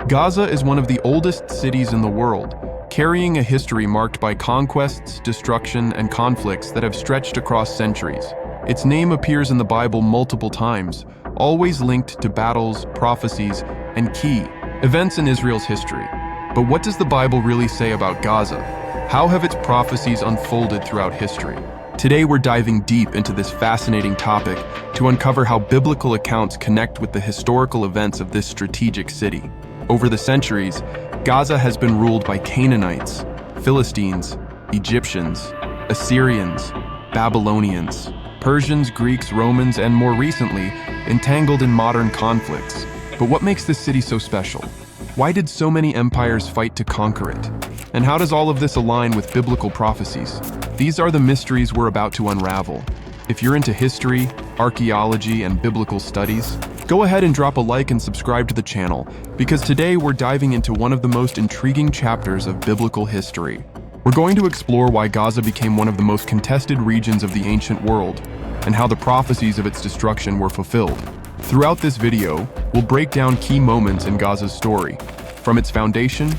Gaza is one of the oldest cities in the world, carrying a history marked by conquests, destruction, and conflicts that have stretched across centuries. Its name appears in the Bible multiple times, always linked to battles, prophecies, and key events in Israel's history. But what does the Bible really say about Gaza? How have its prophecies unfolded throughout history? Today we're diving deep into this fascinating topic to uncover how biblical accounts connect with the historical events of this strategic city. Over the centuries, Gaza has been ruled by Canaanites, Philistines, Egyptians, Assyrians, Babylonians, Persians, Greeks, Romans, and more recently, entangled in modern conflicts. But what makes this city so special? Why did so many empires fight to conquer it? And how does all of this align with biblical prophecies? These are the mysteries we're about to unravel. If you're into history, archaeology, and biblical studies, go ahead and drop a like and subscribe to the channel, because today we're diving into one of the most intriguing chapters of biblical history. We're going to explore why Gaza became one of the most contested regions of the ancient world, and how the prophecies of its destruction were fulfilled. Throughout this video, we'll break down key moments in Gaza's story, from its foundation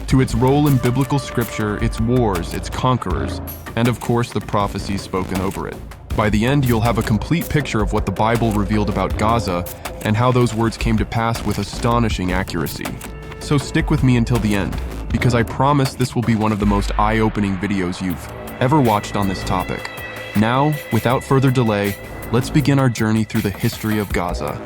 to its role in biblical scripture, its wars, its conquerors, and of course the prophecies spoken over it. By the end, you'll have a complete picture of what the Bible revealed about Gaza and how those words came to pass with astonishing accuracy. So stick with me until the end, because I promise this will be one of the most eye-opening videos you've ever watched on this topic. Now, without further delay, let's begin our journey through the history of Gaza.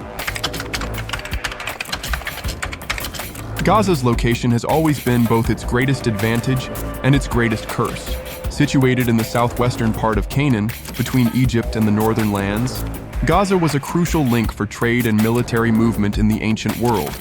Gaza's location has always been both its greatest advantage and its greatest curse. Situated in the southwestern part of Canaan, between Egypt and the northern lands, Gaza was a crucial link for trade and military movement in the ancient world.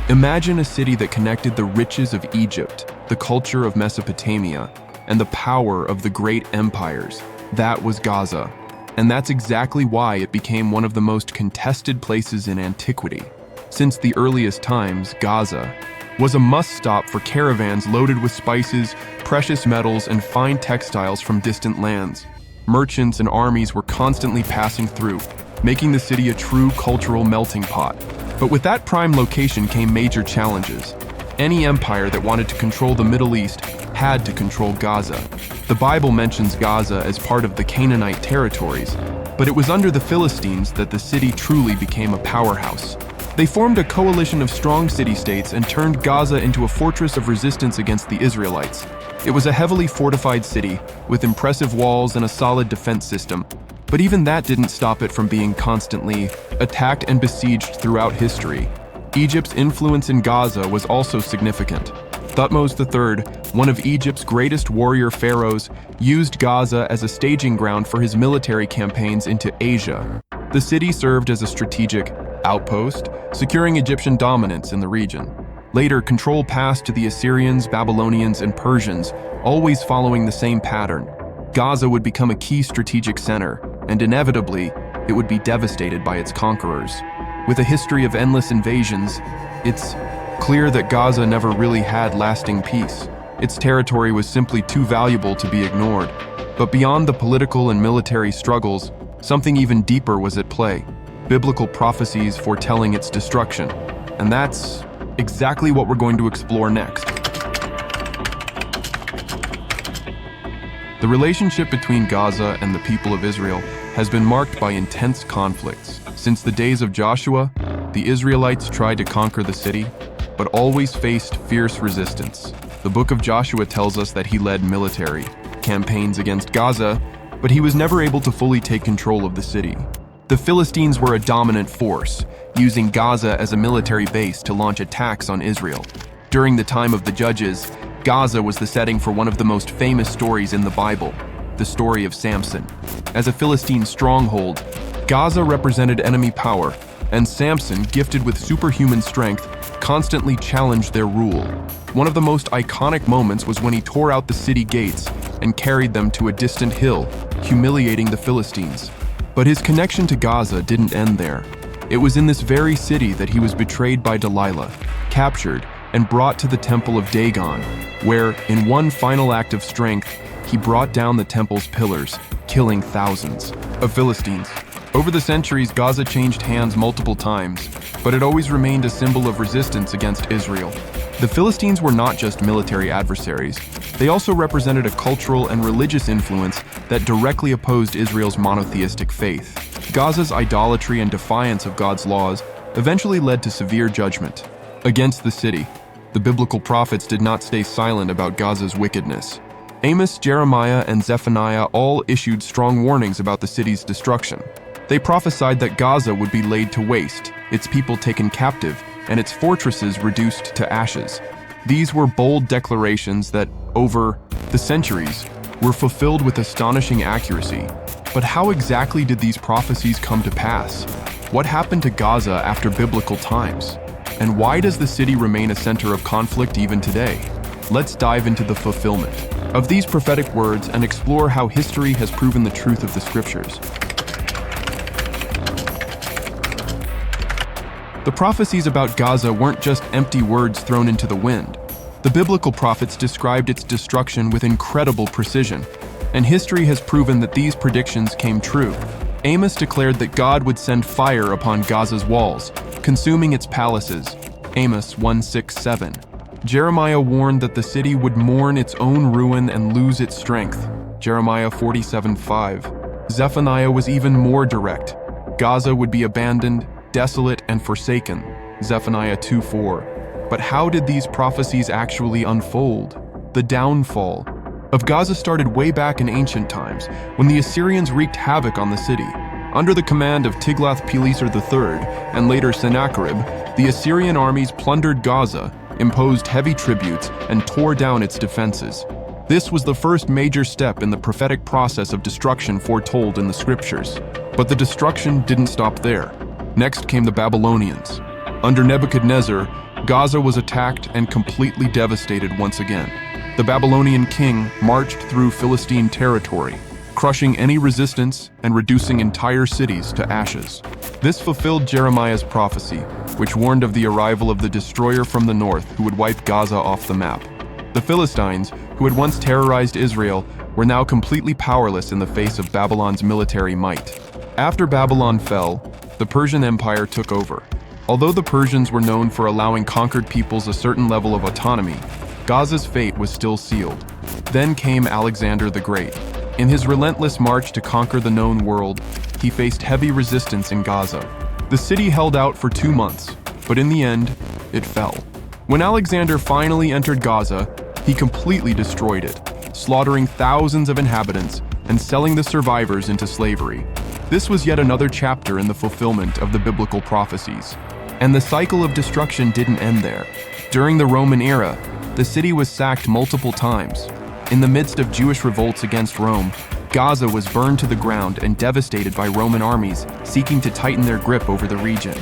Imagine a city that connected the riches of Egypt, the culture of Mesopotamia, and the power of the great empires. That was Gaza. And that's exactly why it became one of the most contested places in antiquity. Since the earliest times, Gaza was a must-stop for caravans loaded with spices, precious metals, and fine textiles from distant lands. Merchants and armies were constantly passing through, making the city a true cultural melting pot. But with that prime location came major challenges. Any empire that wanted to control the Middle East had to control Gaza. The Bible mentions Gaza as part of the Canaanite territories, but it was under the Philistines that the city truly became a powerhouse. They formed a coalition of strong city-states and turned Gaza into a fortress of resistance against the Israelites. It was a heavily fortified city, with impressive walls and a solid defense system. But even that didn't stop it from being constantly attacked and besieged throughout history. Egypt's influence in Gaza was also significant. Thutmose III, one of Egypt's greatest warrior pharaohs, used Gaza as a staging ground for his military campaigns into Asia. The city served as a strategic outpost, securing Egyptian dominance in the region. Later, control passed to the Assyrians, Babylonians, and Persians, always following the same pattern. Gaza would become a key strategic center, and inevitably, it would be devastated by its conquerors. With a history of endless invasions, it's clear that Gaza never really had lasting peace. Its territory was simply too valuable to be ignored. But beyond the political and military struggles, something even deeper was at play. Biblical prophecies foretelling its destruction. And that's exactly what we're going to explore next. The relationship between Gaza and the people of Israel has been marked by intense conflicts. Since the days of Joshua, the Israelites tried to conquer the city, but always faced fierce resistance. The book of Joshua tells us that he led military campaigns against Gaza, but he was never able to fully take control of the city. The Philistines were a dominant force, using Gaza as a military base to launch attacks on Israel. During the time of the Judges, Gaza was the setting for one of the most famous stories in the Bible, the story of Samson. As a Philistine stronghold, Gaza represented enemy power, and Samson, gifted with superhuman strength, constantly challenged their rule. One of the most iconic moments was when he tore out the city gates and carried them to a distant hill, humiliating the Philistines. But his connection to Gaza didn't end there. It was in this very city that he was betrayed by Delilah, captured, and brought to the temple of Dagon, where, in one final act of strength, he brought down the temple's pillars, killing thousands of Philistines. Over the centuries, Gaza changed hands multiple times. but it always remained a symbol of resistance against Israel. The Philistines were not just military adversaries. They also represented a cultural and religious influence that directly opposed Israel's monotheistic faith. Gaza's idolatry and defiance of God's laws eventually led to severe judgment against the city. The biblical prophets did not stay silent about Gaza's wickedness. Amos, Jeremiah, and Zephaniah all issued strong warnings about the city's destruction. They prophesied that Gaza would be laid to waste, its people taken captive, and its fortresses reduced to ashes. These were bold declarations that, over the centuries, were fulfilled with astonishing accuracy. But how exactly did these prophecies come to pass? What happened to Gaza after biblical times? And why does the city remain a center of conflict even today? Let's dive into the fulfillment of these prophetic words and explore how history has proven the truth of the scriptures. The prophecies about Gaza weren't just empty words thrown into the wind. The biblical prophets described its destruction with incredible precision, and history has proven that these predictions came true. Amos declared that God would send fire upon Gaza's walls, consuming its palaces. Amos 1:6-7. Jeremiah warned that the city would mourn its own ruin and lose its strength. Jeremiah 47:5. Zephaniah was even more direct. Gaza would be abandoned, desolate, and forsaken. Zephaniah 2:4. But how did these prophecies actually unfold? The downfall of Gaza started way back in ancient times, when the Assyrians wreaked havoc on the city. Under the command of Tiglath-Pileser III and later Sennacherib, the Assyrian armies plundered Gaza, imposed heavy tributes, and tore down its defenses. This was the first major step in the prophetic process of destruction foretold in the scriptures. But the destruction didn't stop there. Next came the Babylonians. Under Nebuchadnezzar, Gaza was attacked and completely devastated once again. The Babylonian king marched through Philistine territory, crushing any resistance and reducing entire cities to ashes. This fulfilled Jeremiah's prophecy, which warned of the arrival of the destroyer from the north who would wipe Gaza off the map. The Philistines, who had once terrorized Israel, were now completely powerless in the face of Babylon's military might. After Babylon fell, the Persian Empire took over. Although the Persians were known for allowing conquered peoples a certain level of autonomy, Gaza's fate was still sealed. Then came Alexander the Great. In his relentless march to conquer the known world, he faced heavy resistance in Gaza. The city held out for 2 months, but in the end, it fell. When Alexander finally entered Gaza, he completely destroyed it, slaughtering thousands of inhabitants and selling the survivors into slavery. This was yet another chapter in the fulfillment of the biblical prophecies. And the cycle of destruction didn't end there. During the Roman era, the city was sacked multiple times. In the midst of Jewish revolts against Rome, Gaza was burned to the ground and devastated by Roman armies seeking to tighten their grip over the region.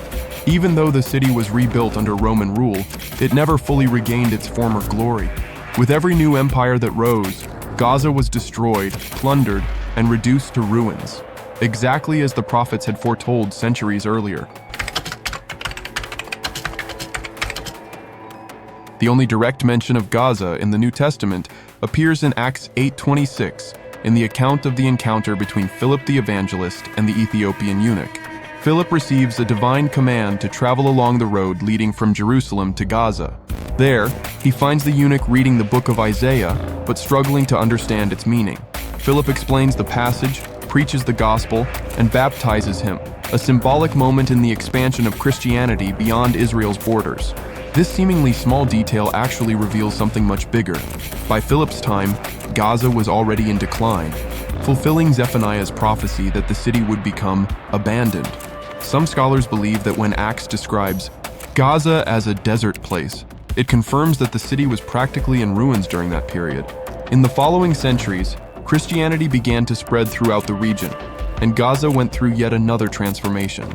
Even though the city was rebuilt under Roman rule, it never fully regained its former glory. With every new empire that rose, Gaza was destroyed, plundered, and reduced to ruins, exactly as the prophets had foretold centuries earlier. The only direct mention of Gaza in the New Testament appears in Acts 8:26, in the account of the encounter between Philip the evangelist and the Ethiopian eunuch. Philip receives a divine command to travel along the road leading from Jerusalem to Gaza. There, he finds the eunuch reading the book of Isaiah, but struggling to understand its meaning. Philip explains the passage, preaches the gospel, and baptizes him, a symbolic moment in the expansion of Christianity beyond Israel's borders. This seemingly small detail actually reveals something much bigger. By Philip's time, Gaza was already in decline, fulfilling Zephaniah's prophecy that the city would become abandoned. Some scholars believe that when Acts describes Gaza as a desert place, it confirms that the city was practically in ruins during that period. In the following centuries, Christianity began to spread throughout the region, and Gaza went through yet another transformation.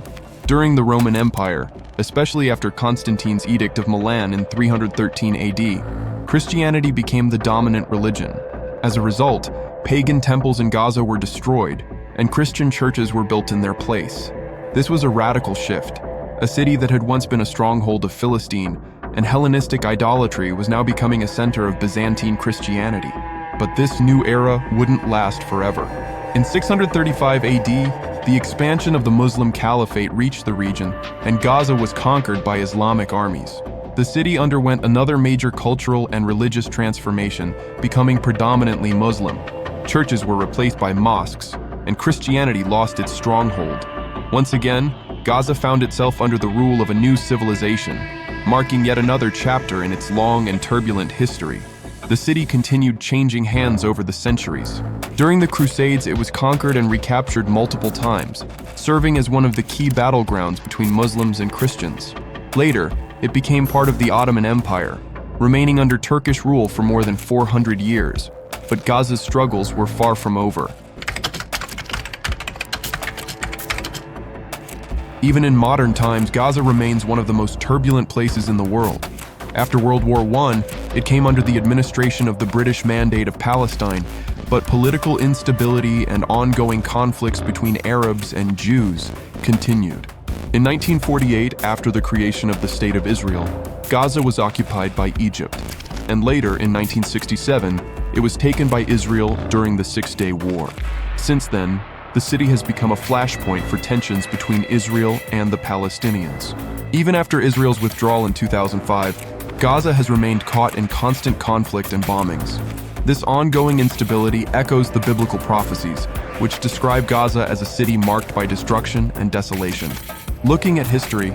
During the Roman Empire, especially after Constantine's Edict of Milan in 313 AD, Christianity became the dominant religion. As a result, pagan temples in Gaza were destroyed, and Christian churches were built in their place. This was a radical shift. A city that had once been a stronghold of Philistine and Hellenistic idolatry was now becoming a center of Byzantine Christianity. But this new era wouldn't last forever. In 635 AD, the expansion of the Muslim Caliphate reached the region, and Gaza was conquered by Islamic armies. The city underwent another major cultural and religious transformation, becoming predominantly Muslim. Churches were replaced by mosques, and Christianity lost its stronghold. Once again, Gaza found itself under the rule of a new civilization, marking yet another chapter in its long and turbulent history. The city continued changing hands over the centuries. During the Crusades, it was conquered and recaptured multiple times, serving as one of the key battlegrounds between Muslims and Christians. Later, it became part of the Ottoman Empire, remaining under Turkish rule for more than 400 years. But Gaza's struggles were far from over. Even in modern times, Gaza remains one of the most turbulent places in the world. After World War I, it came under the administration of the British Mandate of Palestine, but political instability and ongoing conflicts between Arabs and Jews continued. In 1948, after the creation of the State of Israel, Gaza was occupied by Egypt, and later, in 1967, it was taken by Israel during the Six-Day War. Since then, the city has become a flashpoint for tensions between Israel and the Palestinians. Even after Israel's withdrawal in 2005, Gaza has remained caught in constant conflict and bombings. This ongoing instability echoes the biblical prophecies, which describe Gaza as a city marked by destruction and desolation. Looking at history,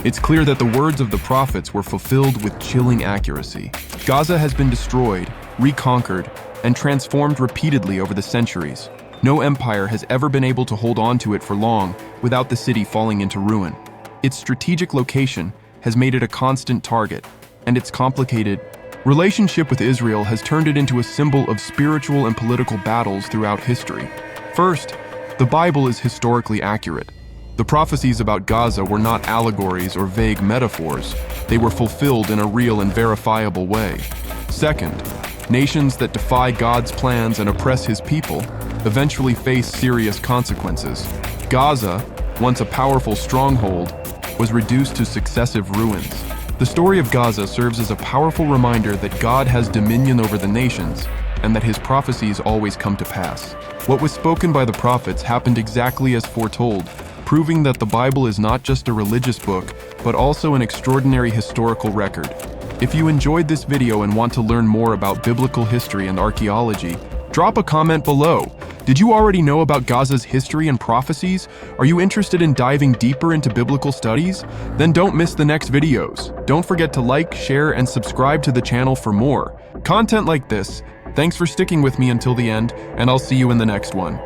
it's clear that the words of the prophets were fulfilled with chilling accuracy. Gaza has been destroyed, reconquered, and transformed repeatedly over the centuries. No empire has ever been able to hold on to it for long without the city falling into ruin. Its strategic location has made it a constant target, and its complicated relationship with Israel has turned it into a symbol of spiritual and political battles throughout history. First, the Bible is historically accurate. The prophecies about Gaza were not allegories or vague metaphors. They were fulfilled in a real and verifiable way. Second, nations that defy God's plans and oppress his people eventually face serious consequences. Gaza, once a powerful stronghold, was reduced to successive ruins. The story of Gaza serves as a powerful reminder that God has dominion over the nations and that his prophecies always come to pass. What was spoken by the prophets happened exactly as foretold, proving that the Bible is not just a religious book, but also an extraordinary historical record. If you enjoyed this video and want to learn more about biblical history and archaeology, drop a comment below. Did you already know about Gaza's history and prophecies? Are you interested in diving deeper into biblical studies? Then don't miss the next videos. Don't forget to like, share, and subscribe to the channel for more content like this. Thanks for sticking with me until the end, and I'll see you in the next one.